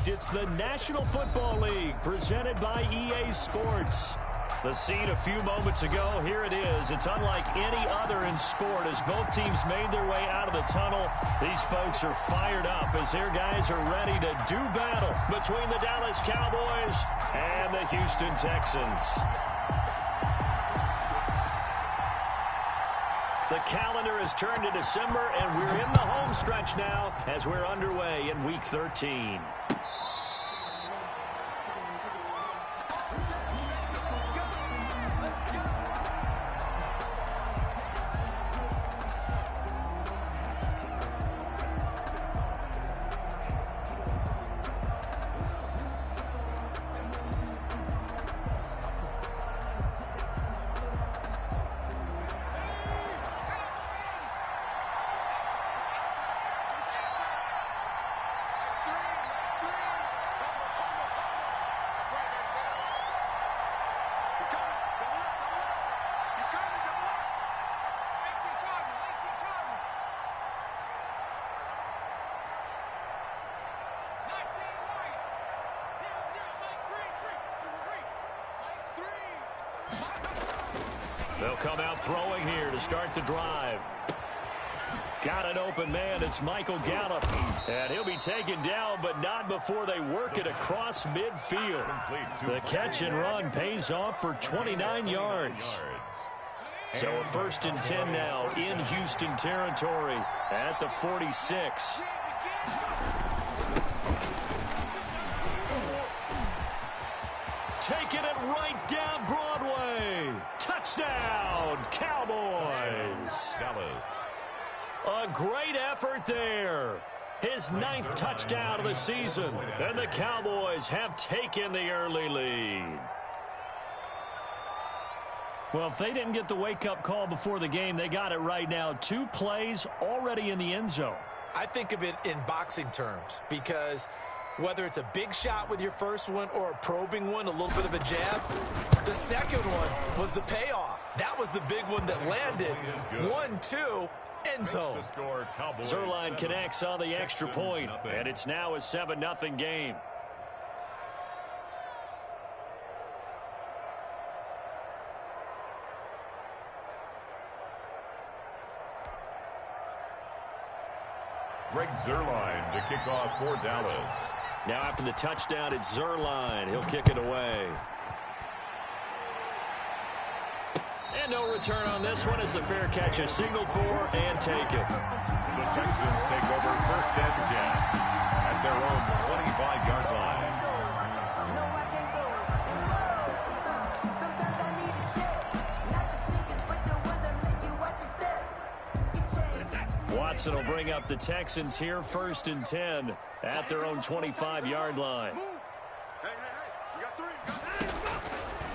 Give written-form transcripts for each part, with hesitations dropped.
It's the National Football League presented by EA Sports. The scene a few moments ago, here it is. It's unlike any other in sport as both teams made their way out of the tunnel. These folks are fired up as their guys are ready to do battle between the Dallas Cowboys and the Houston Texans. The calendar has turned to December, and we're in the home stretch now as we're underway in Week 13. They'll come out throwing here to start the drive. Got an open man. It's Michael Gallup. And he'll be taken down, but not before they work it across midfield. The catch and run pays off for 29 yards. So a 1st and 10 now in Houston territory at the 46. Taking it right down Broadway. Touchdown, Cowboys. Dallas. A great effort there. His 9th touchdown of the season. And the Cowboys have taken the early lead. Well, if they didn't get the wake-up call before the game, they got it right now. 2 plays already in the end zone. I think of it in boxing terms because whether it's a big shot with your first one or a probing one, a little bit of a jab, the second one was the payoff. That was the big one that landed. 1-2, end zone. Zerline connects on the extra point, and it's now a 7-0 game. Greg Zerline to kick off for Dallas. Now after the touchdown, it's Zerline. He'll kick it away. And no return on this one as the fair catch is signaled for and taken. The Texans take over 1st and 10 at their own 25-yard line. Watson will bring up the Texans here 1st and 10 at their own 25-yard line.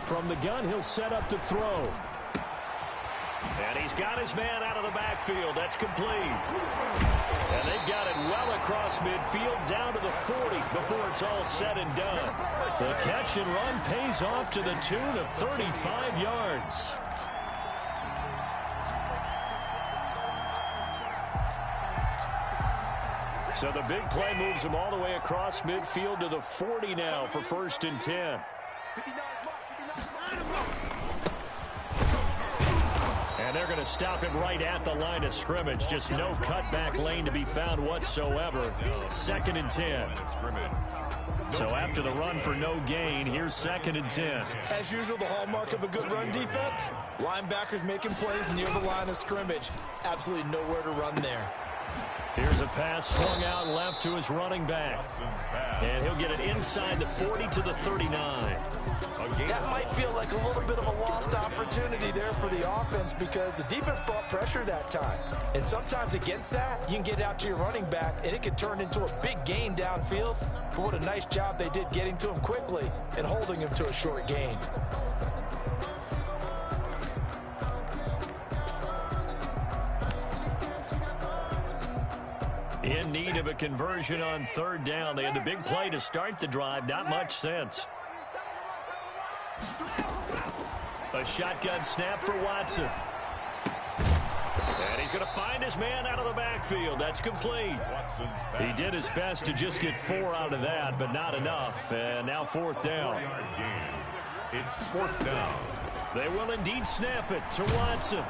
From the gun, he'll set up to throw. And he's got his man out of the backfield. That's complete. And they've got it well across midfield down to the 40 before it's all said and done. The catch and run pays off to the tune of 35 yards. So the big play moves him all the way across midfield to the 40 now for 1st and 10. And they're going to stop him right at the line of scrimmage. Just no cutback lane to be found whatsoever. 2nd and 10. So after the run for no gain, here's 2nd and 10. As usual, the hallmark of a good run defense, linebackers making plays near the line of scrimmage. Absolutely nowhere to run there. Here's a pass swung out left to his running back. And he'll get it inside the 40 to the 39. That might feel like a little bit of a lost opportunity there for the offense because the defense brought pressure that time. And sometimes against that, you can get out to your running back, and it can turn into a big gain downfield. But what a nice job they did getting to him quickly and holding him to a short gain. In need of a conversion on 3rd down. They had the big play to start the drive. Not much sense. A shotgun snap for Watson. And he's He's going to find his man out of the backfield. That's complete. He did his best to just get 4 out of that, but not enough. And now 4th down. It's 4th down. They will indeed snap it to Watson.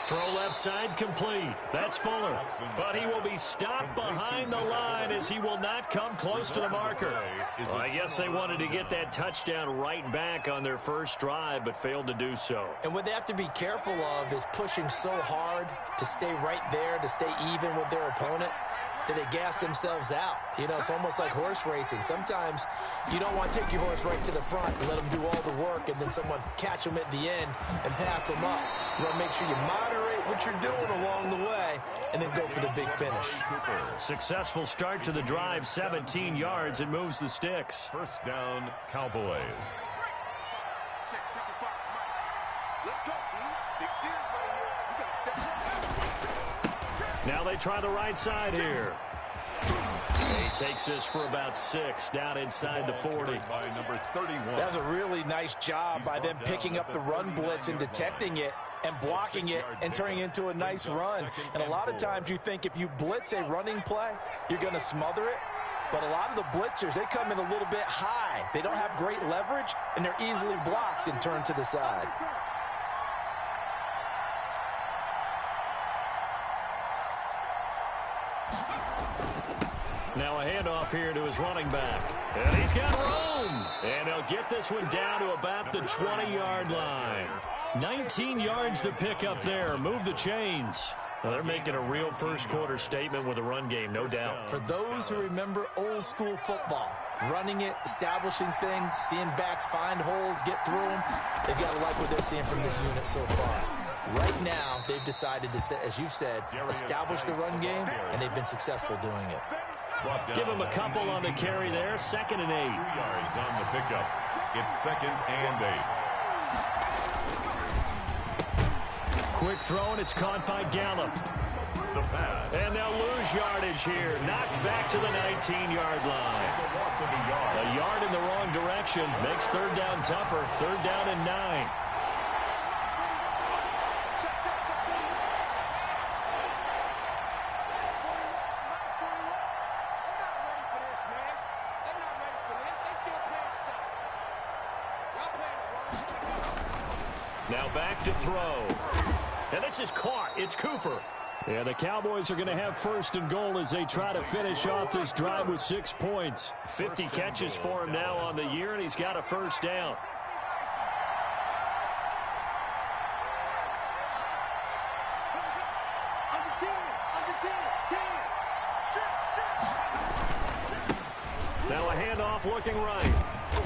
Throw left side complete. That's Fuller. But he will be stopped behind the line as he will not come close to the marker. Well, I guess they wanted to get that touchdown right back on their first drive, but failed to do so. And what they have to be careful of is pushing so hard to stay right there, to stay even with their opponent, that they gas themselves out. You know, it's almost like horse racing. Sometimes you don't want to take your horse right to the front and let them do all the work and then someone catch them at the end and pass them up. You want to make sure you moderate what you're doing along the way and then go for the big finish. Successful start to the drive, 17 yards, and moves the sticks. 1st down, Cowboys. Now they try the right side here. He takes this for about 6 down inside the 40. By number 31. That was a really nice job by them picking up the run blitz and detecting it and blocking it and turning it into a nice run. And a lot of times you think if you blitz a running play, you're going to smother it. But a lot of the blitzers, they come in a little bit high. They don't have great leverage, and they're easily blocked and turned to the side. Now a handoff here to his running back. And he's got room. And he'll get this one down to about the 20-yard line. 19 yards to pick up there. Move the chains. Well, they're making a real first-quarter statement with a run game, no doubt. For those who remember old-school football, running it, establishing things, seeing backs find holes, get through them, they've got to like what they're seeing from this unit so far. Right now, they've decided to, as you've said, establish the run game, and they've been successful doing it. Give him a couple on the carry there. 2nd and 8. 2 yards on the pickup. It's 2nd and 8. Quick throw, and it's caught by Gallup. The pass. And they'll lose yardage here. Knocked back to the 19-yard line. It's a loss of a yard. A yard in the wrong direction. Makes 3rd down tougher. 3rd down and 9. Now back to throw. And this is caught. It's Cooper. Yeah, the Cowboys are going to have 1st and goal as they try to finish off this drive with 6 points. 50 catches for him now on the year, and he's got a 1st down. Now a handoff looking right.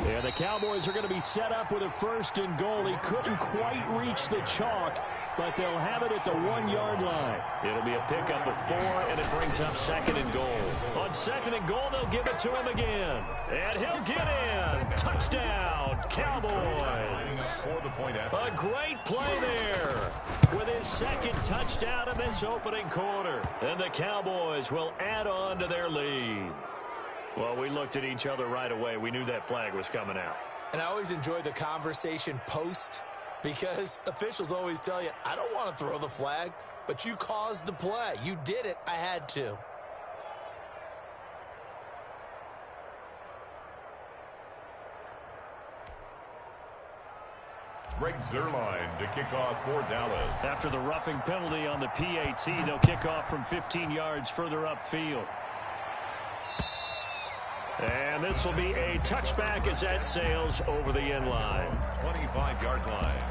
Yeah, the Cowboys are going to be set up with a 1st and goal. He couldn't quite reach the chalk, but they'll have it at the 1-yard line. It'll be a pickup of 4, and it brings up 2nd and goal. On 2nd and goal, they'll give it to him again. And he'll get in. Touchdown, Cowboys. A great play there with his 2nd touchdown in this opening quarter. And the Cowboys will add on to their lead. Well, we looked at each other right away. We knew that flag was coming out. And I always enjoy the conversation post because officials always tell you, I don't want to throw the flag, but you caused the play. You did it. I had to. Greg Zuerlein to kick off for Dallas. After the roughing penalty on the PAT, they'll kick off from 15 yards further upfield. And this will be a touchback as that sails over the end line. 25-yard line.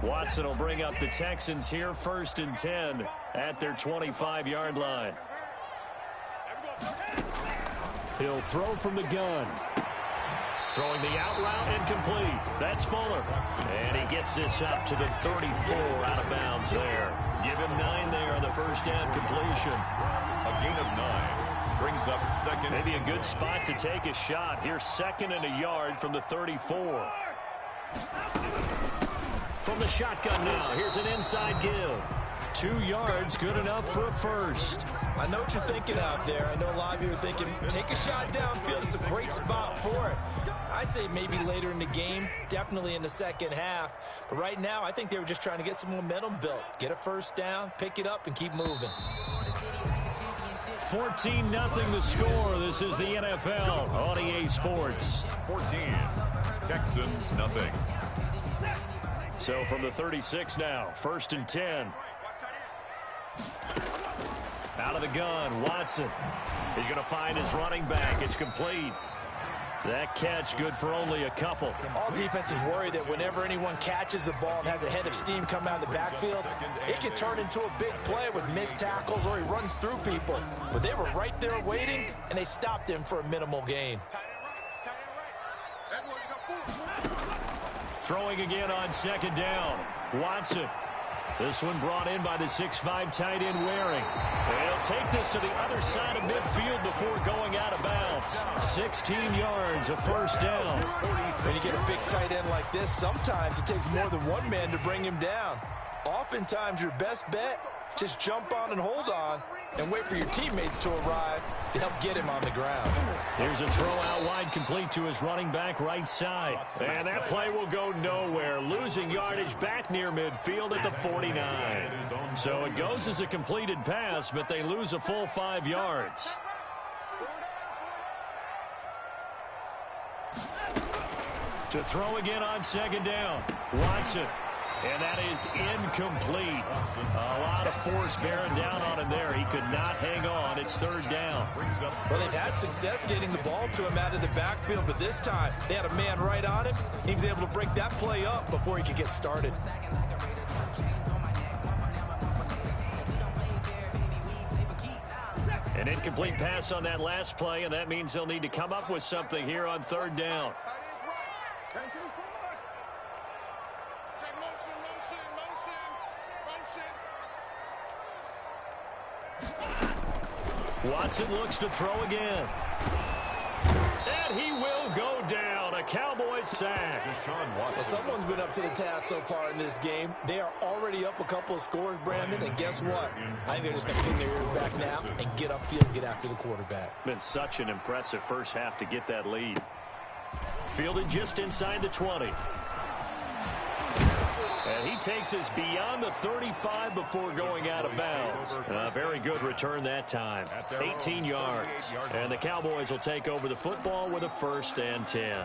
Watson will bring up the Texans here, 1st and 10 at their 25-yard line. He'll throw from the gun. Throwing the out route incomplete. That's Fuller. And he gets this up to the 34 out of bounds there. Give him 9 there on the 1st down completion. A gain of 9 brings up 2nd. Maybe a good spot to take a shot. Here's 2nd and a yard from the 34. From the shotgun now. Here's an inside give. 2 yards, good enough for a first. I know what you're thinking out there. I know a lot of you are thinking, take a shot downfield. It's a great spot for it. I'd say maybe later in the game, definitely in the second half. But right now, I think they were just trying to get some momentum built. Get a first down, pick it up, and keep moving. 14-0 the score. This is the NFL on EA Sports. 14, Texans nothing. So from the 36 now, 1st and 10. Out of the gun, Watson. He's going to find his running back. It's complete. That catch good for only a couple. All defenses worry that whenever anyone catches the ball and has a head of steam come out of the backfield, it can turn into a big play with missed tackles or he runs through people. But they were right there waiting, and they stopped him for a minimal gain. Throwing again on 2nd down. Watson. This one brought in by the 6'5" tight end Waring. They'll take this to the other side of midfield before going out of bounds. 16 yards, a first down. When you get a big tight end like this, sometimes it takes more than one man to bring him down. Oftentimes, your best bet, just jump on and hold on and wait for your teammates to arrive to help get him on the ground. Here's a throw out wide, complete to his running back right side. And that play will go nowhere. Losing yardage back near midfield at the 49. So it goes as a completed pass, but they lose a full 5 yards. To throw again on 2nd down. Watson. And that is incomplete. A lot of force bearing down on him there. He could not hang on. It's 3rd down. Well, they've had success getting the ball to him out of the backfield, but this time they had a man right on him. He was able to break that play up before he could get started. An incomplete pass on that last play, and that means they'll need to come up with something here on 3rd down. Watson looks to throw again. And he will go down. A Cowboys sack. Well, someone's been up to the task so far in this game. They are already up a couple of scores, Brandon, and guess what? I think they're just going to pin their ears back now and get upfield and get after the quarterback. Been such an impressive first half to get that lead. Fielded just inside the 20. And he takes us beyond the 35 before going out of bounds. A very good return that time. 18 yards. And the Cowboys will take over the football with a 1st and 10.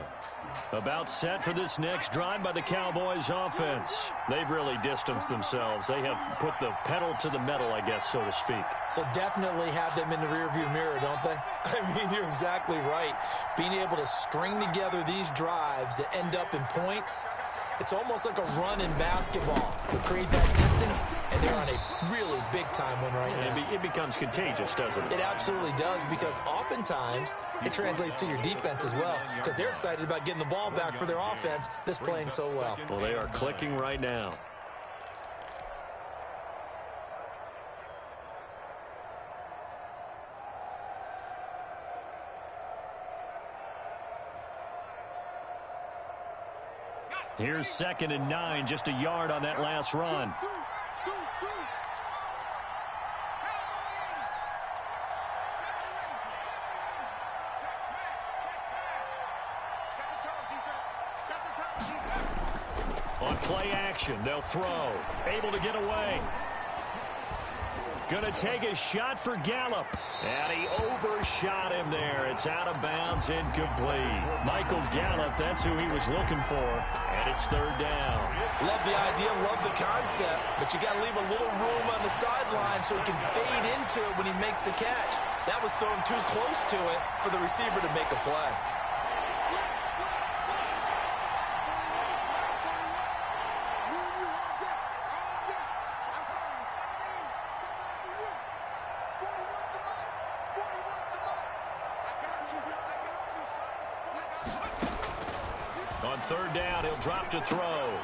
About set for this next drive by the Cowboys offense. They've really distanced themselves. They have put the pedal to the metal, I guess, so to speak. So definitely have them in the rearview mirror, don't they? I mean, you're exactly right. Being able to string together these drives that end up in points, it's almost like a run in basketball to create that distance, and they're on a really big-time one right now. It becomes contagious, doesn't it? It absolutely does, because oftentimes it translates to your defense as well, because they're excited about getting the ball back for their offense that's playing so well. Well, they are clicking right now. Here's 2nd and 9, just a yard on that last run. On play action, they'll throw. Able to get away. Gonna take a shot for Gallup. And he overshot him there. It's out of bounds, incomplete. Michael Gallup, that's who he was looking for. And it's 3rd down. Love the idea, love the concept, but you got to leave a little room on the sideline so he can fade into it when he makes the catch. That was thrown too close to it for the receiver to make a play. On 3rd down, he'll drop to throw.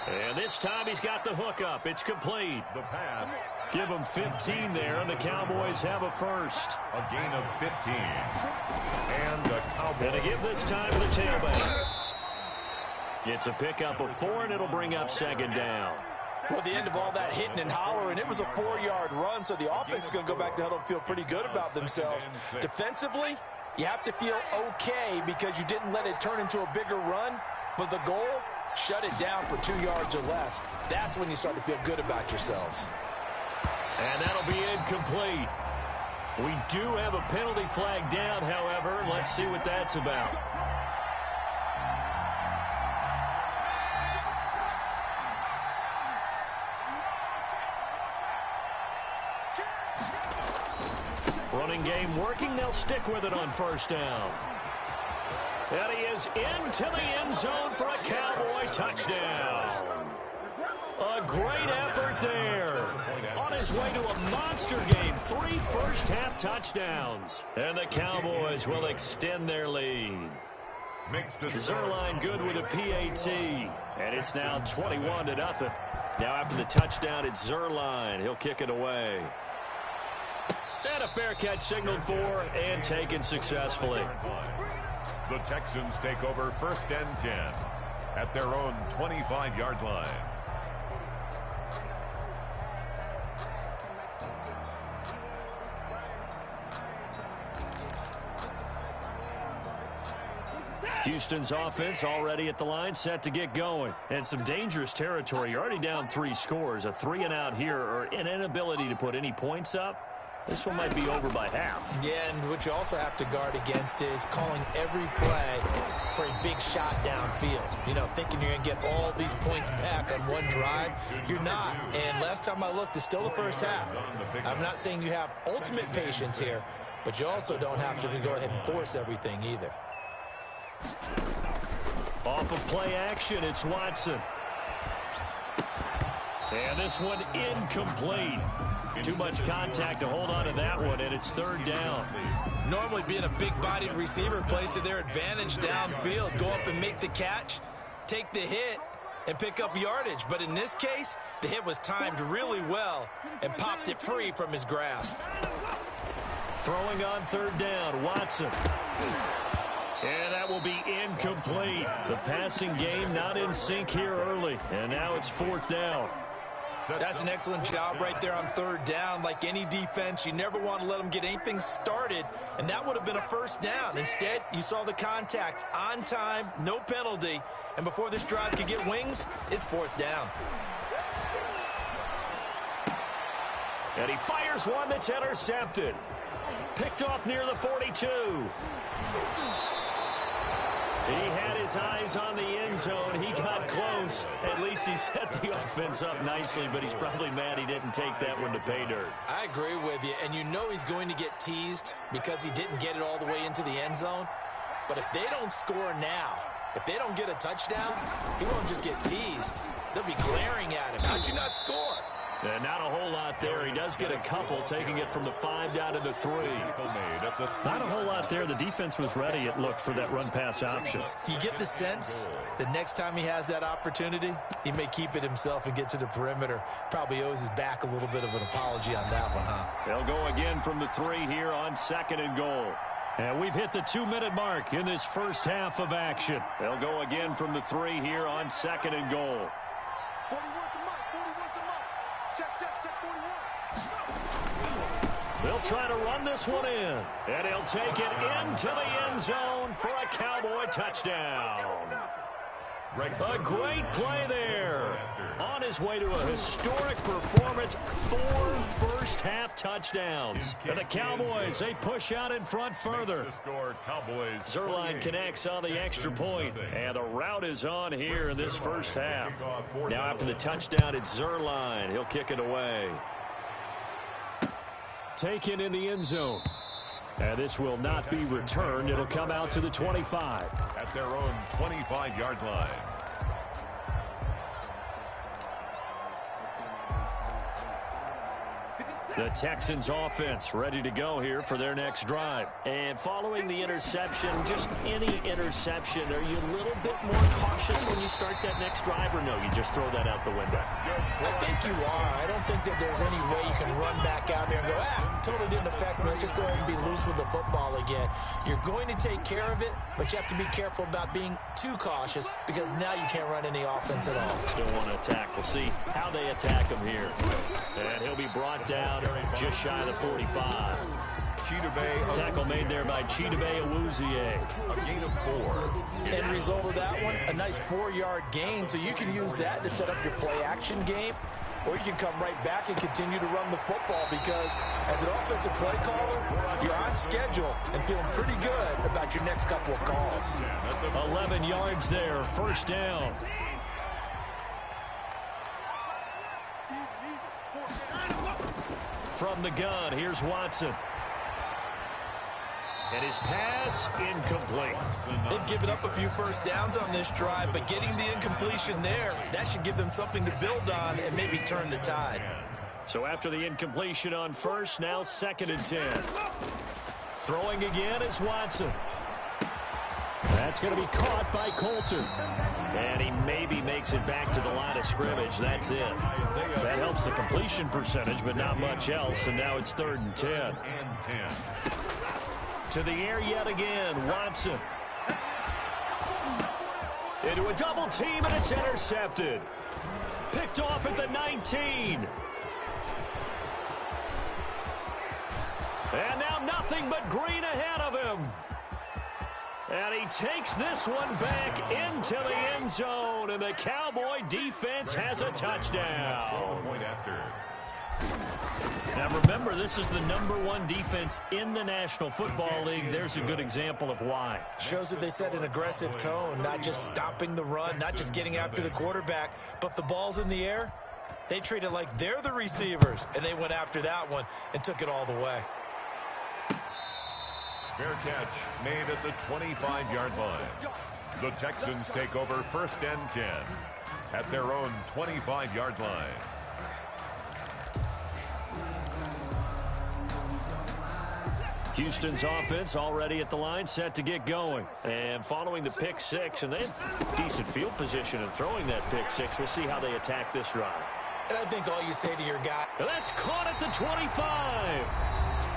And this time he's got the hook up. It's complete. The pass. Give him 15 there, and the Cowboys have a first. A gain of 15. And the Cowboys. And to give this time to the tailback. It's a pickup of 4, and it'll bring up 2nd down. Well, at the end of all that hitting and hollering, it was a 4-yard run, so the offense is going to go back to huddle and feel pretty good about themselves. Defensively, you have to feel okay because you didn't let it turn into a bigger run, but the goal, shut it down for 2 yards or less. That's when you start to feel good about yourselves. And that'll be incomplete. We do have a penalty flag down, however. Let's see what that's about. Running game working. They'll stick with it on first down. And he is into the end zone for a Cowboy touchdown. A great effort there. On his way to a monster game, 3 first-half touchdowns. And the Cowboys will extend their lead. Zerline good with a PAT. And it's now 21-0. Now after the touchdown, it's Zerline. He'll kick it away. And a fair catch signaled for and taken successfully. The Texans take over 1st and 10 at their own 25-yard line. Houston's offense already at the line, set to get going. And some dangerous territory. You're already down 3 scores. A 3-and-out here or an inability to put any points up. This one might be over by half. Yeah, and what you also have to guard against is calling every play for a big shot downfield. You know, thinking you're going to get all these points back on one drive. You're not. And last time I looked, it's still the first half. I'm not saying you have ultimate patience here, but you also don't have to go ahead and force everything either. Off of play action, it's Watson. And this one incomplete. Too much contact to hold on to that one, and it's 3rd down. Normally being a big-bodied receiver plays to their advantage downfield. Go up and make the catch, take the hit, and pick up yardage. But in this case, the hit was timed really well and popped it free from his grasp. Throwing on 3rd down, Watson. And that will be incomplete. The passing game not in sync here early, and now it's 4th down. That's an excellent job right there on 3rd down. Like any defense, you never want to let them get anything started, and that would have been a 1st down. Instead, you saw the contact on time, no penalty, and before this drive could get wings, it's 4th down. And he fires one that's intercepted. Picked off near the 42. He had his eyes on the end zone. He got close. At least he set the offense up nicely, but he's probably mad he didn't take that one to pay dirt. I agree with you, and you know he's going to get teased because he didn't get it all the way into the end zone. But if they don't score now, if they don't get a touchdown, he won't just get teased. They'll be glaring at him. How'd you not score? Not a whole lot there. He does get a couple, taking it from the 5 down to the 3. Not a whole lot there. The defense was ready, it looked, for that run-pass option. You get the sense that next time he has that opportunity, he may keep it himself and get to the perimeter. Probably owes his back a little bit of an apology on that one, huh? They'll go again from the 3 here on 2nd and goal. And we've hit the 2-minute mark in this first half of action. They'll go again from the 3 here on 2nd and goal. They'll try to run this one in. And he'll take it into the end zone for a Cowboy touchdown. A great play there. On his way to a historic performance, 4 first-half touchdowns. And the Cowboys, they push out in front further. Zerline connects on the extra point, and the route is on here in this first half. Now after the touchdown, it's Zerline. He'll kick it away. Taken in the end zone. And this will not be returned. It'll come out to the 25. At their own 25-yard line. The Texans offense ready to go here for their next drive. And following the interception, just any interception, are you a little bit more cautious cautious when you start that next drive, or no, you just throw that out the window? I think you are. I don't think that there's any way you can run back out there and go, totally didn't affect me. Let's just go ahead and be loose with the football again. You're going to take care of it, but you have to be careful about being too cautious because now you can't run any offense at all. Still want to attack. We'll see how they attack him here. And he'll be brought down just shy of the 45. Tackle made there by Chidobe Awuzie. A gain of 4. End result of that one, a nice 4-yard gain, so you can use that to set up your play-action game, or you can come right back and continue to run the football because as an offensive play caller, you're on schedule and feeling pretty good about your next couple of calls. 11 yards there, first down. From the gun, here's Watson. And his pass incomplete. They've given up a few first downs on this drive, but getting the incompletion there, that should give them something to build on and maybe turn the tide. So after the incompletion on first, now 2nd and 10. Throwing again is Watson. That's going to be caught by Coulter. And he maybe makes it back to the line of scrimmage. That's it. That helps the completion percentage, but not much else. And now it's 3rd and 10. To the air yet again, Watson. Into a double team, and it's intercepted. Picked off at the 19. And now nothing but green ahead of him. And he takes this one back into the end zone, and the Cowboy defense has a touchdown. Now remember, this is the #1 defense in the National Football League. There's a good example of why. Shows that they set an aggressive tone, not just stopping the run, not just getting after the quarterback, but the ball's in the air. They treat it like they're the receivers, and they went after that one and took it all the way. Fair catch made at the 25-yard line. The Texans take over 1st and 10 at their own 25-yard line. Houston's offense already at the line, set to get going. And following the pick 6, and they have decent field position in throwing that pick 6. We'll see how they attack this drive. And I think all you say to your guy, that's caught at the 25.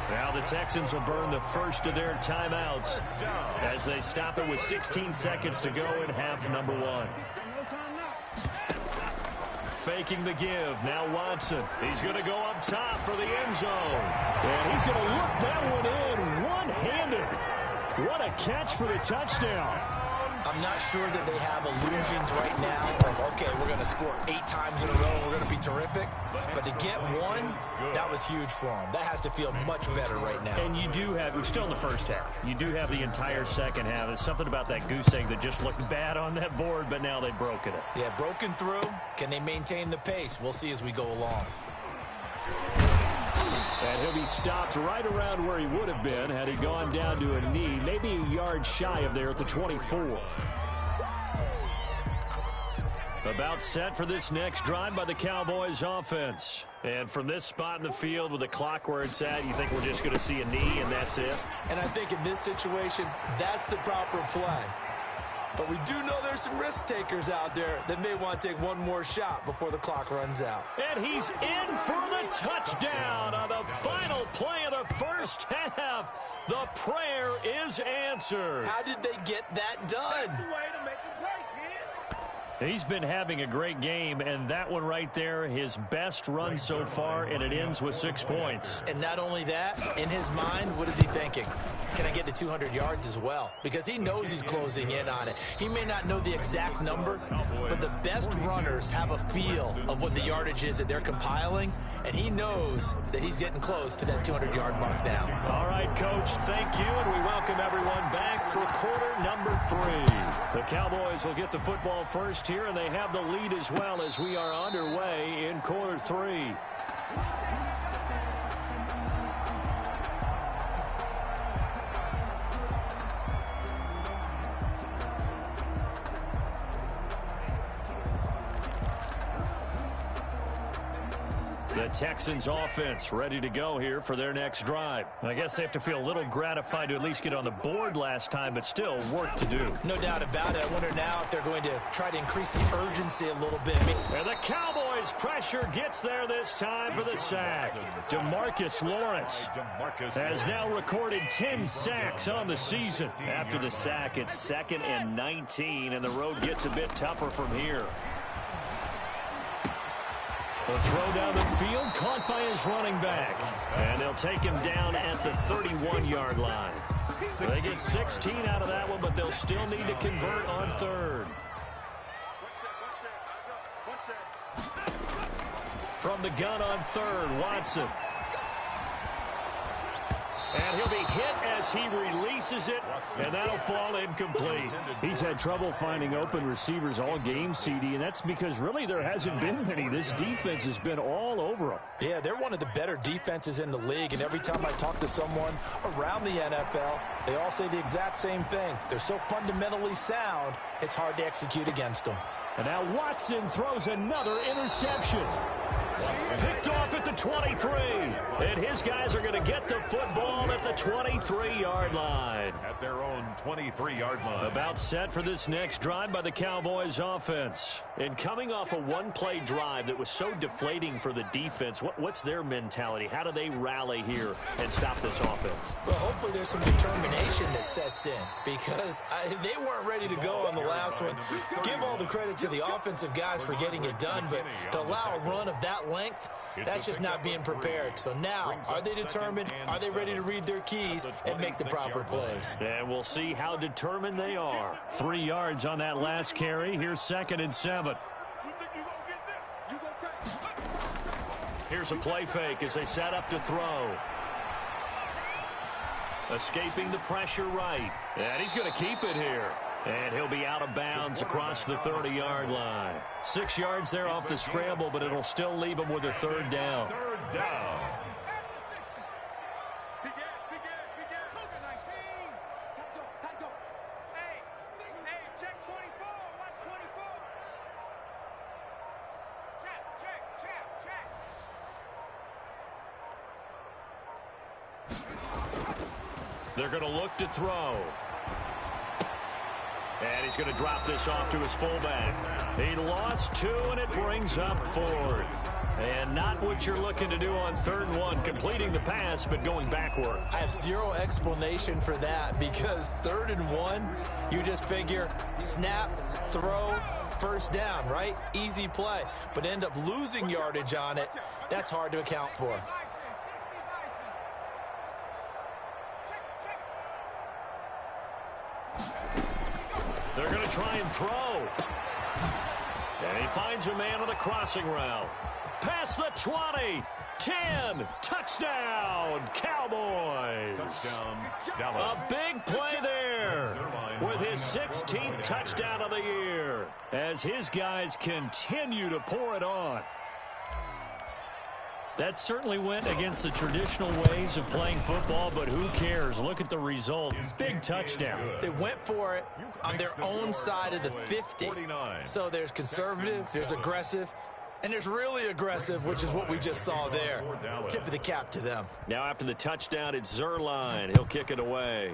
Now the Texans will burn the first of their timeouts as they stop it with 16 seconds to go in half number 1. Faking the give. Now Watson. He's going to go up top for the end zone. And he's going to look that one in one-handed. What a catch for the touchdown. I'm not sure that they have illusions right now of, okay, we're going to score 8 times in a row, we're going to be terrific. But to get one, that was huge for them. That has to feel much better right now. And you do have, we're still in the first half. You do have the entire second half. There's something about that goose egg that just looked bad on that board, but now they've broken it. Yeah, broken through. Can they maintain the pace? We'll see as we go along. And he'll be stopped right around where he would have been had he gone down to a knee, maybe a yard shy of there at the 24. About set for this next drive by the Cowboys offense. And from this spot in the field with the clock where it's at, you think we're just going to see a knee and that's it? And I think in this situation, that's the proper play. But we do know there's some risk takers out there that may want to take one more shot before the clock runs out. And he's in for the touchdown on the final play of the first half. The prayer is answered. How did they get that done? He's been having a great game, and that one right there, his best run so far, and it ends with 6 points. And not only that, in his mind, what is he thinking? Can I get to 200 yards as well? Because he knows he's closing in on it. He may not know the exact number, but the best runners have a feel of what the yardage is that they're compiling, and he knows that he's getting close to that 200-yard mark now. All right, Coach, thank you, and we welcome everyone back for quarter number 3. The Cowboys will get the football first here, and they have the lead as well as we are underway in quarter 3. The Texans offense ready to go here for their next drive. I guess they have to feel a little gratified to at least get on the board last time, but still work to do. No doubt about it. I wonder now if they're going to try to increase the urgency a little bit. And the Cowboys pressure gets there this time for the sack. DeMarcus Lawrence has now recorded 10 sacks on the season. After the sack, it's 2nd and 19, and the road gets a bit tougher from here. The throw down the field, caught by his running back. And they'll take him down at the 31-yard line. They get 16 out of that one, but they'll still need to convert on 3rd. From the gun on 3rd, Watson. And he'll be hit as he releases it, and that'll fall incomplete. He's had trouble finding open receivers all game, CD, and that's because really there hasn't been many. This defense has been all over him. Yeah, they're one of the better defenses in the league, and every time I talk to someone around the NFL, they all say the exact same thing. They're so fundamentally sound, it's hard to execute against them. And now Watson throws another interception. Picked off at the 23. And his guys are going to get the football at the 23-yard line. At their own 23-yard line. About set for this next drive by the Cowboys offense. And coming off a one-play drive that was so deflating for the defense, what's their mentality? How do they rally here and stop this offense? Well, hopefully there's some determination that sets in, because they weren't ready to go on the last one. Give all the credit to the offensive guys for getting it done, but to allow a run of that length, that's just not being prepared. So now, are they determined? Are they ready to read their keys and make the proper plays? And we'll see how determined they are. 3 yards on that last carry. Here's 2nd and 7. Here's a play fake as they set up to throw. Escaping the pressure right. And he's going to keep it here. And he'll be out of bounds across the 30-yard line. 6 yards there off the scramble, but it'll still leave him with a 3rd down. 3rd down. They're going to look to throw. And he's going to drop this off to his fullback. He lost 2, and it brings up 4th. And not what you're looking to do on 3rd and 1, completing the pass, but going backward. I have zero explanation for that, because 3rd and 1, you just figure snap, throw, 1st down, right? Easy play. But end up losing yardage on it. That's hard to account for. They're going to try and throw. And he finds a man on the crossing route. Past the 20. 10. Touchdown, Cowboys. Touchdown, Dallas. A big play there with his 16th touchdown of the year as his guys continue to pour it on. That certainly went against the traditional ways of playing football, but who cares? Look at the result. Big touchdown. They went for it on their own side of the 50. So there's conservative, there's aggressive, and there's really aggressive, which is what we just saw there. Tip of the cap to them. Now after the touchdown, it's Zerline. He'll kick it away.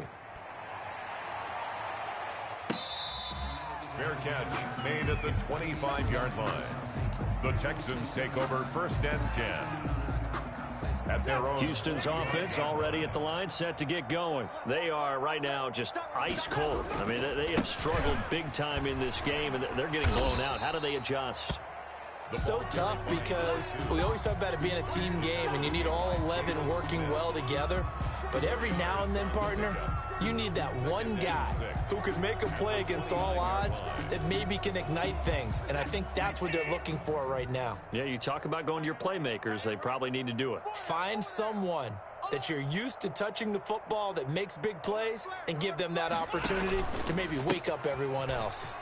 Fair catch made at the 25-yard line. The Texans take over 1st and 10. At their own. Houston's offense already at the line, set to get going. They are right now just ice cold. I mean, they have struggled big time in this game, and they're getting blown out. How do they adjust? So tough, because we always talk about it being a team game, and you need all 11 working well together. But every now and then, partner, you need that one guy who could make a play against all odds that maybe can ignite things. And I think that's what they're looking for right now. Yeah, you talk about going to your playmakers. They probably need to do it. Find someone that you're used to touching the football that makes big plays and give them that opportunity to maybe wake up everyone else.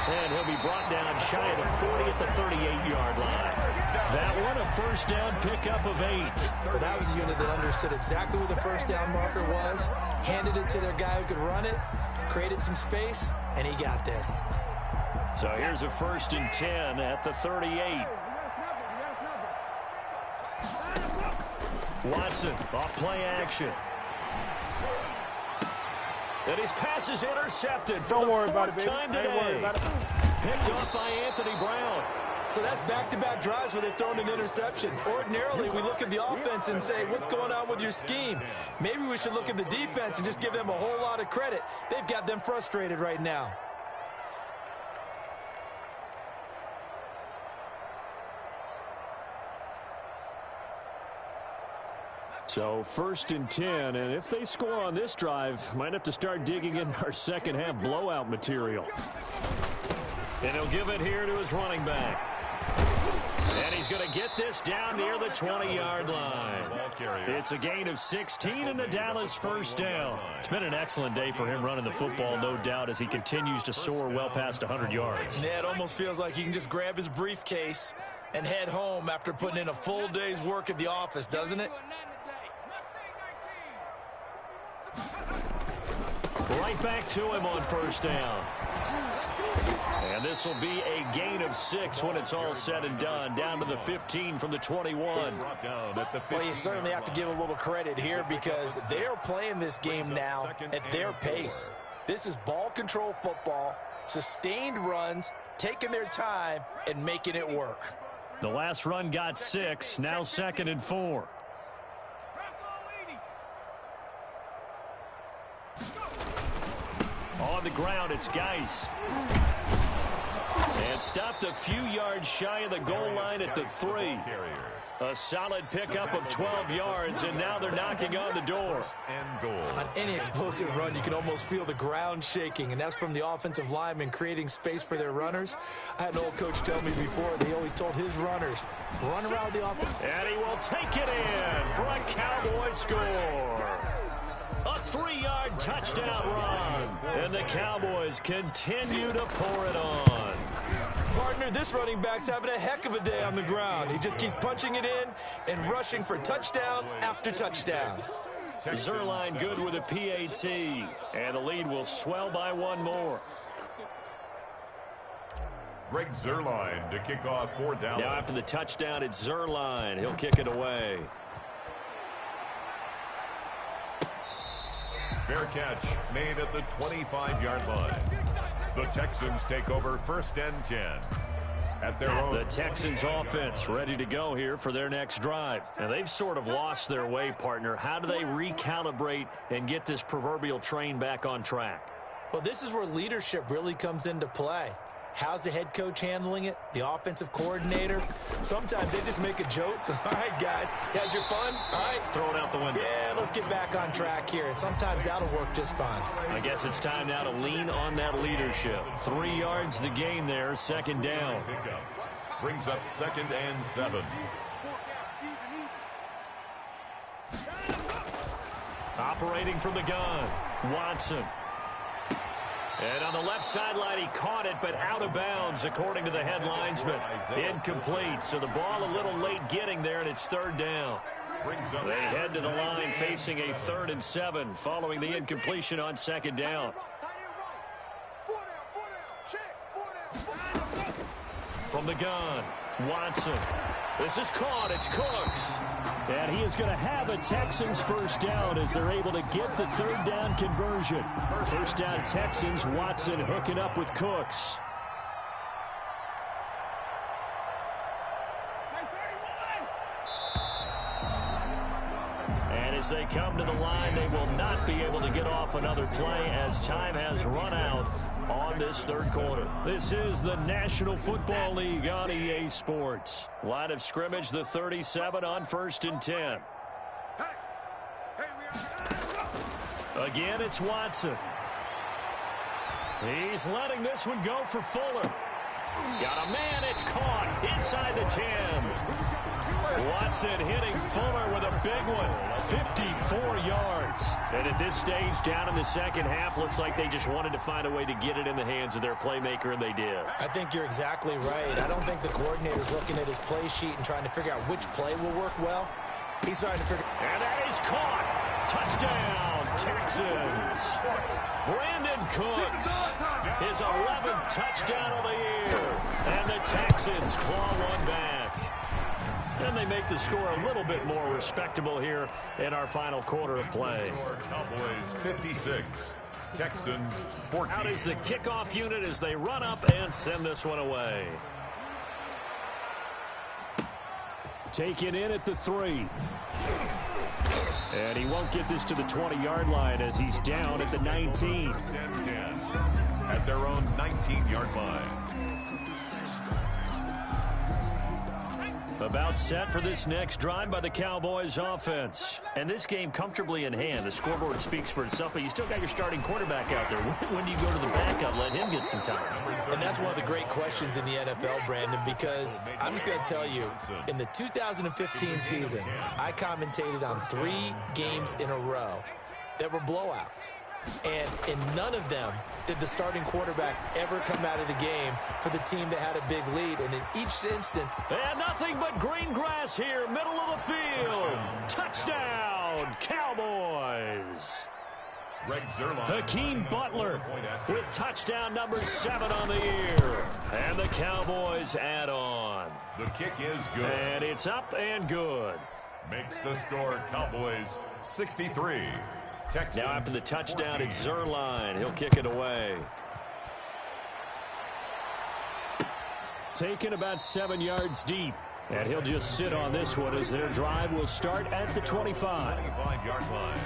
And he'll be brought down shy of the 40 at the 38-yard line. That one a 1st down pickup of 8. But that was a unit that understood exactly where the 1st down marker was, handed it to their guy who could run it, created some space, and he got there. So here's a 1st and 10 at the 38. Watson off play action. And his pass is intercepted for the fourth time today. Picked off by Anthony Brown. So that's back-to-back drives where they've thrown an interception. Ordinarily, we look at the offense and say, what's going on with your scheme? Maybe we should look at the defense and just give them a whole lot of credit. They've got them frustrated right now. So 1st and 10, and if they score on this drive, might have to start digging in our second half blowout material. And he'll give it here to his running back. And he's going to get this down near the 20-yard line. It's a gain of 16 and a Dallas first down. It's been an excellent day for him running the football, no doubt, as he continues to soar well past 100 yards. Yeah, it almost feels like he can just grab his briefcase and head home after putting in a full day's work at the office, doesn't it? Right back to him on first down. And this will be a gain of 6 when it's all said and done. Down to the 15 from the 21. Well, you certainly have to give a little credit here because they're playing this game now at their pace. This is ball control football, sustained runs, taking their time, and making it work. The last run got 6, now 2nd and 4. On the ground, it's Geis. And stopped a few yards shy of the goal line at the 3. A solid pickup of 12 yards, and now they're knocking on the door. On any explosive run, you can almost feel the ground shaking, and that's from the offensive linemen creating space for their runners. I had an old coach tell me before, they always told his runners, run around the offense. And he will take it in for a Cowboy score. A 3-yard touchdown run. And the Cowboys continue to pour it on. Partner, this running back's having a heck of a day on the ground. He just keeps punching it in and rushing for touchdown after touchdown. Zerline good with a PAT. And the lead will swell by 1 more. Greg Zerline to kick off for Dallas. Now after the touchdown, it's Zerline. He'll kick it away. Fair catch made at the 25-yard line. The Texans take over 1st and 10 at their own. The Texans offense ready to go here for their next drive. And they've sort of lost their way, partner. How do they recalibrate and get this proverbial train back on track? Well, this is where leadership really comes into play. How's the head coach handling it? The offensive coordinator? Sometimes they just make a joke. All right, guys, had your fun? All right. Throw it out the window. Yeah, let's get back on track here. And sometimes that'll work just fine. I guess it's time now to lean on that leadership. 3 yards the gain there, 2nd down. Brings up 2nd and 7. Operating from the gun, Watson. And on the left sideline, he caught it, but out of bounds, according to the head linesman. Incomplete, so the ball a little late getting there, and it's 3rd down. They head to the line facing a 3rd and 7, following the incompletion on 2nd down. From the gun, Watson. This is caught. It's Cooks. And he is going to have a Texans first down as they're able to get the 3rd down conversion. First down Texans, Watson hooking up with Cooks. And as they come to the line, they will not be able to get off another play as time has run out on this 3rd quarter. This is the National Football League on EA Sports. Line of scrimmage, the 37 on 1st and 10. Again, it's Watson. He's letting this one go for Fuller. Got a man, it's caught inside the 10. Watson hitting Fuller with a big one, 54 yards. And at this stage, down in the second half, looks like they just wanted to find a way to get it in the hands of their playmaker, and they did. I think you're exactly right. I don't think the coordinator's looking at his play sheet and trying to figure out which play will work well. He's trying to figure. And that is caught. Touchdown, Texans. Brandon Cooks, his 11th touchdown of the year. And the Texans claw one back. And they make the score a little bit more respectable here in our final quarter of play. Cowboys 56, Texans 14. Out is the kickoff unit as they run up and send this one away. Taken in at the 3. And he won't get this to the 20-yard line as he's down at the 19. First and 10 at their own 19-yard line. About set for this next drive by the Cowboys offense. And this game comfortably in hand. The scoreboard speaks for itself, but you still got your starting quarterback out there. When do you go to the backup, let him get some time? And that's one of the great questions in the NFL, Brandon, because I'm just going to tell you, in the 2015 season, I commentated on 3 games in a row that were blowouts. And in none of them did the starting quarterback ever come out of the game for the team that had a big lead. And in each instance... And nothing but green grass here, middle of the field. Touchdown, Cowboys. Hakeem Butler with touchdown number 7 on the year. And the Cowboys add on. The kick is good. And it's up and good. Makes the score Cowboys 63. Texans now after the touchdown, 14. It's Zerline. He'll kick it away. Taken about 7 yards deep. And he'll just sit on this one as their drive will start at the 25. 25-yard line.